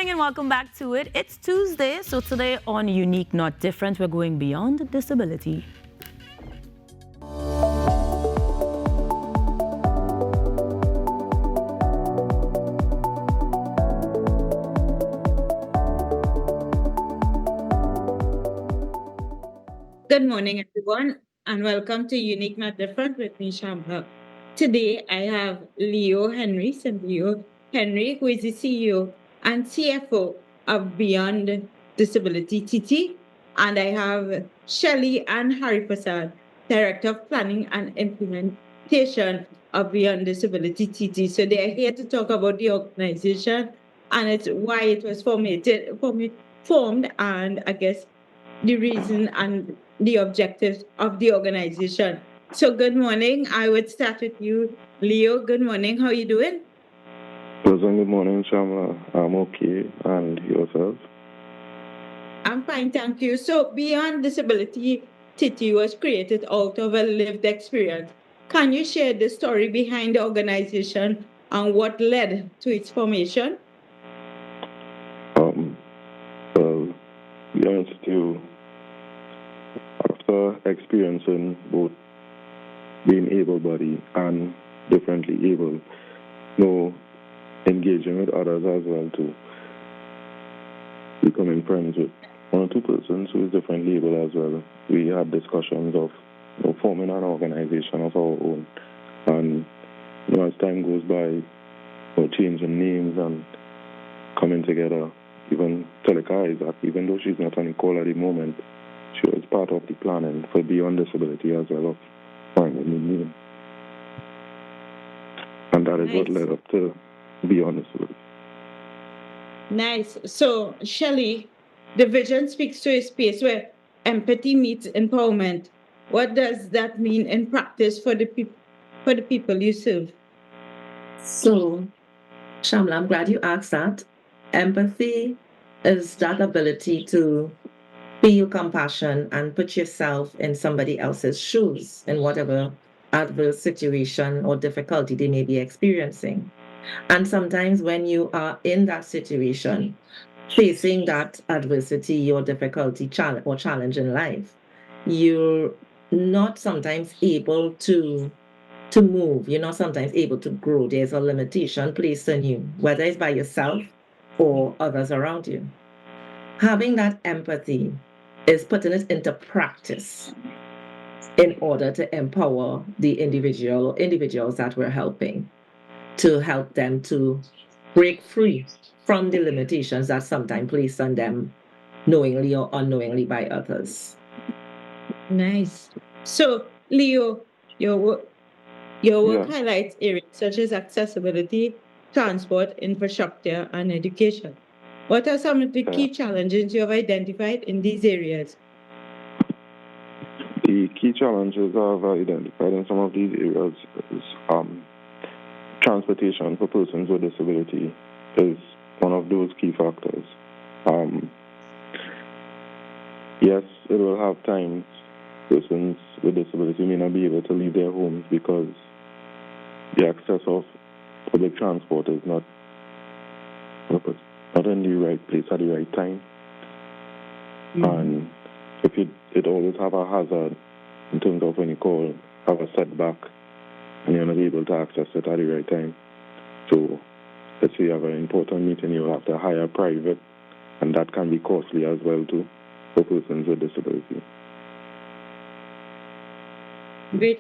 morning and welcome back to it. It's Tuesday, so today on Unique Not Different, we're going beyond disability. Good morning, everyone, and welcome to Unique Not Different with me, Shamla. Today, I have Leo Henry, who is the CEO and CFO of Beyond Disability TT, and I have Shelly Ann Harrypersad, Director of Planning and Implementation of Beyond Disability TT. So they are here to talk about the organization and it's why it was formed, and I guess the reason and the objectives of the organization. So, good morning. I would start with you, Leo. Good morning. How are you doing? Good morning, Shamla. I'm okay. And yourself? I'm fine, thank you. So, Beyond Disability TT was created out of a lived experience. Can you share the story behind the organization and what led to its formation? Well, to be honest with you, after experiencing both being able-bodied and differently able, engaging with others as well too, becoming friends with one or two persons who is differently able as well. We had discussions of forming an organization of our own, and as time goes by, changing names and coming together. Even Teleka is that even though she's not on the call at the moment, she was part of the planning for Beyond Disability as well of finding a new name. And that is what led up to Beyond Disability. Nice. So, Shelly, the vision speaks to a space where empathy meets empowerment. What does that mean in practice for the people you serve? So, Shamla, I'm glad you asked that. Empathy is that ability to feel compassion and put yourself in somebody else's shoes in whatever adverse situation or difficulty they may be experiencing. And sometimes when you are in that situation, facing that adversity or difficulty or challenge in life, you're not sometimes able to move. You're not sometimes able to grow. There's a limitation placed on you, whether it's by yourself or others around you. Having that empathy is putting it into practice in order to empower the individual or individuals that we're helping, to help them to break free from the limitations that sometimes placed on them knowingly or unknowingly by others. Nice. So, Leo, your work highlights areas such as accessibility, transport, infrastructure, and education. What are some of the key challenges you have identified in these areas? The key challenges I've identified in some of these areas is transportation for persons with disability is one of those key factors. Yes, it will have times persons with disability may not be able to leave their homes because the access of public transport is not in the right place at the right time. And if it always have a hazard in terms of when you have a setback and you're not able to access it at the right time. So let's say you have an important meeting, you have to hire private, and that can be costly as well too for persons with disability. Great.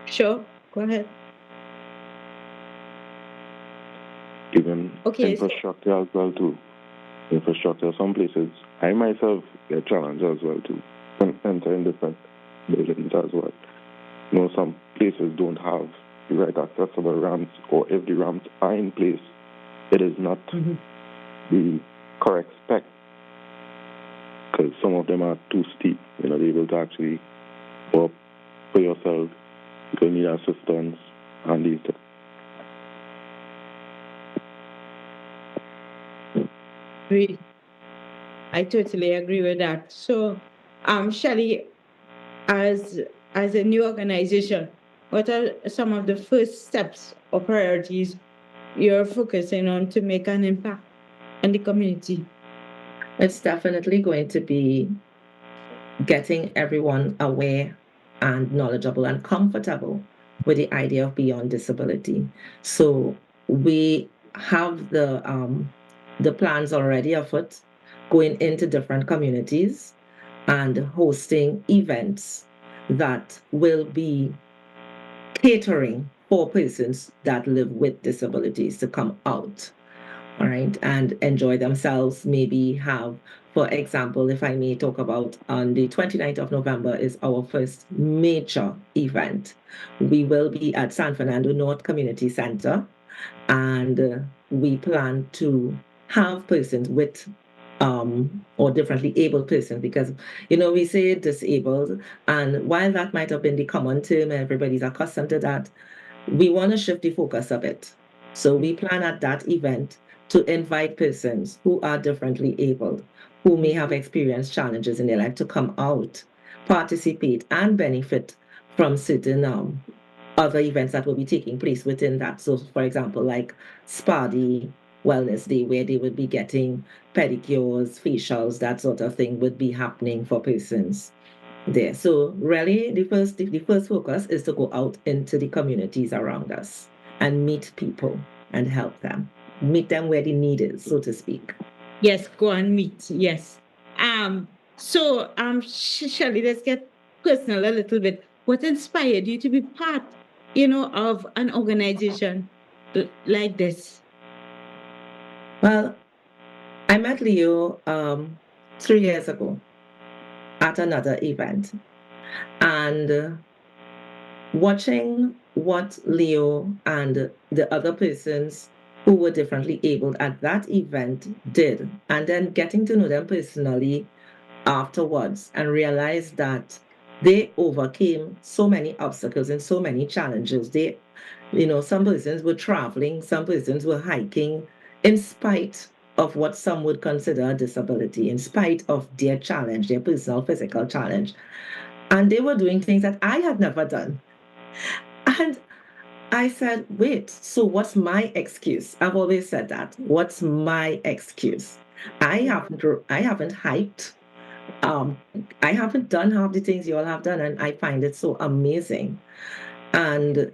Sure, go ahead. Even infrastructure as well too. Infrastructure, some places, I myself get challenged as well too. Enter in different buildings as well. Some places don't have the right accessible ramps, or if the ramps are in place, it is not the correct spec, because some of them are too steep. You're not able to actually go up for yourself. You need assistance and these things. I totally agree with that. So, Shelly, as a new organization, what are some of the first steps or priorities you're focusing on to make an impact on the community? It's definitely going to be getting everyone aware and knowledgeable and comfortable with the idea of beyond disability. So we have the plans already afoot, going into different communities and hosting events that will be catering for persons that live with disabilities to come out, all right, and enjoy themselves. Maybe have, for example, if I may talk about, on the 29th of November is our first major event. We will be at San Fernando North Community Center, and we plan to have persons with or differently abled persons, because we say disabled, and while that might have been the common term, everybody's accustomed to that, we want to shift the focus a bit. So we plan at that event to invite persons who are differently abled, who may have experienced challenges in their life, to come out, participate, and benefit from certain other events that will be taking place within that. So, for example, like Spa Day, Wellness Day, where they would be getting pedicures, facials, that sort of thing would be happening for persons there. So really, the first focus is to go out into the communities around us and meet people and help them, meet them where the need is, so to speak. Yes, go and meet. Yes. So, Shelly, let's get personal a little bit. What inspired you to be part, of an organization like this? Well, I met Leo 3 years ago at another event, and watching what Leo and the other persons who were differently abled at that event did, and then getting to know them personally afterwards, and realize that they overcame so many obstacles and so many challenges. Some persons were traveling, some persons were hiking, in spite of what some would consider a disability, in spite of their challenge, their personal physical challenge. And they were doing things that I had never done. And I said, wait, so what's my excuse? I've always said that. What's my excuse? I haven't hiked. I haven't done half the things you all have done, and I find it so amazing. And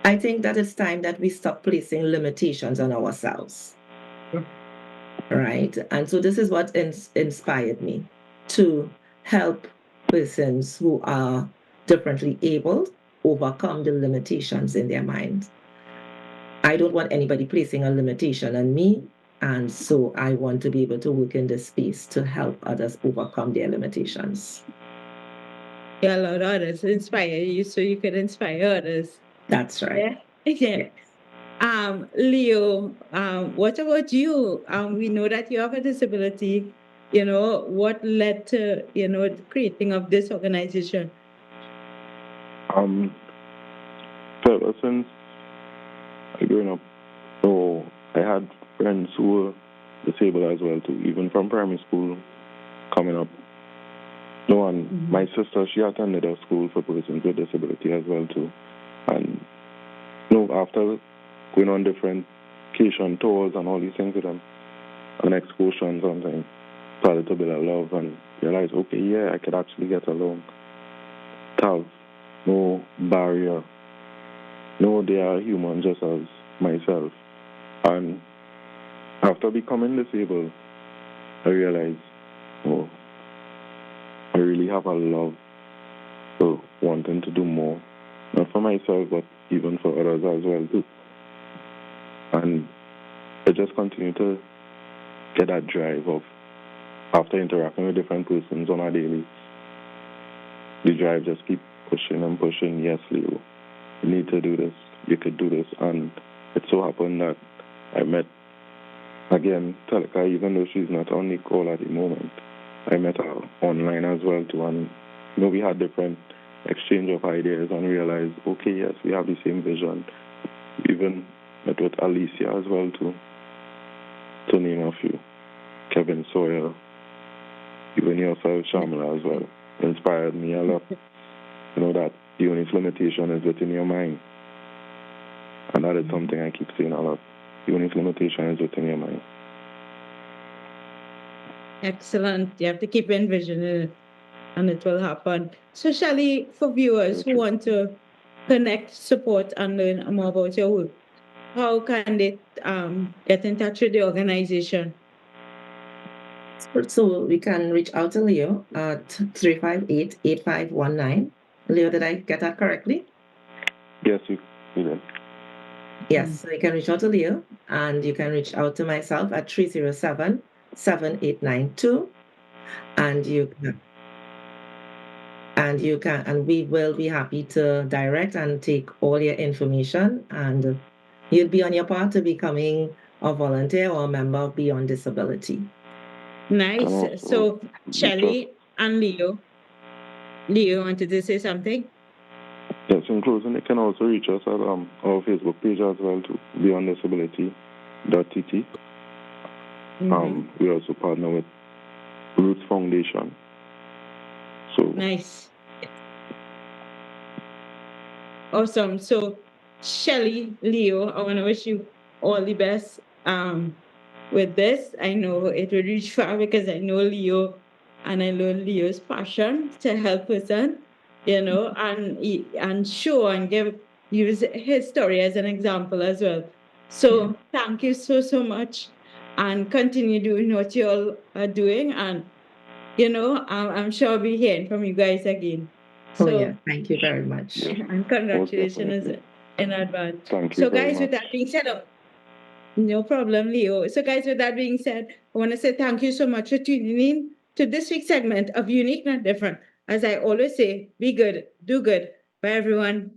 I think that it's time that we stop placing limitations on ourselves. Right? And so this is what inspired me to help persons who are differently abled overcome the limitations in their mind. I don't want anybody placing a limitation on me, and so I want to be able to work in this space to help others overcome their limitations. Yeah, allow others to inspire you so you can inspire others. That's right. Yeah. Leo, what about you? We know that you have a disability. What led to, the creating of this organization? So ever since I growing up, so I had friends who were disabled as well too, even from primary school coming up. No, and my sister, she attended a school for persons with disability as well too. And after going on different vacation tours and all these things with them, and excursions and things, started to build a love and realized, okay, yeah, I could actually get along. Have no barrier. No, they are human just as myself. And after becoming disabled, I realized, I really have a love for wanting to do more, not for myself, but even for others as well too. And I just continue to get that drive of, after interacting with different persons on a daily, the drive just keep pushing and pushing. Yes, Leo, you need to do this. You could do this. And it so happened that I met, again, Talika, even though she's not on the call at the moment, I met her online as well too. And, we had different exchange of ideas and realized, okay, yes, we have the same vision. Even met with Alicia as well too, to name a few. Kevin Sawyer, even yourself, Shamla as well, inspired me a lot. That the only limitation is within your mind. And that is something I keep saying a lot. The only limitation is within your mind. Excellent. You have to keep envisioning it, and it will happen. So, Shelly, for viewers who want to connect, support, and learn more about your work, how can they get in touch with the organization? So we can reach out to Leo at 358-8519. Leo, did I get that correctly? Yes, you did. Yes, so you can reach out to Leo, and you can reach out to myself at 307-7892, and we will be happy to direct and take all your information, and you'll be on your path to becoming a volunteer or a member of Beyond Disability. Nice. So, Shelly and Leo, wanted to say something? Yes, in closing, you can also reach us at our Facebook page as well, to beyonddisability.tt. We also partner with Roots Foundation. So nice. Awesome. So, Shelly, Leo, I want to wish you all the best with this. I know it will reach far because I know Leo, and I know Leo's passion to help person, and show and use his story as an example as well. So thank you so much, and continue doing what you all are doing, and I'm sure I'll be hearing from you guys again. So, thank you very much. And congratulations in advance. Thank you. So, guys, with that being said, no problem, Leo. So, guys, with that being said, I want to say thank you so much for tuning in to this week's segment of Unique Not Different. As I always say, be good, do good. Bye, everyone.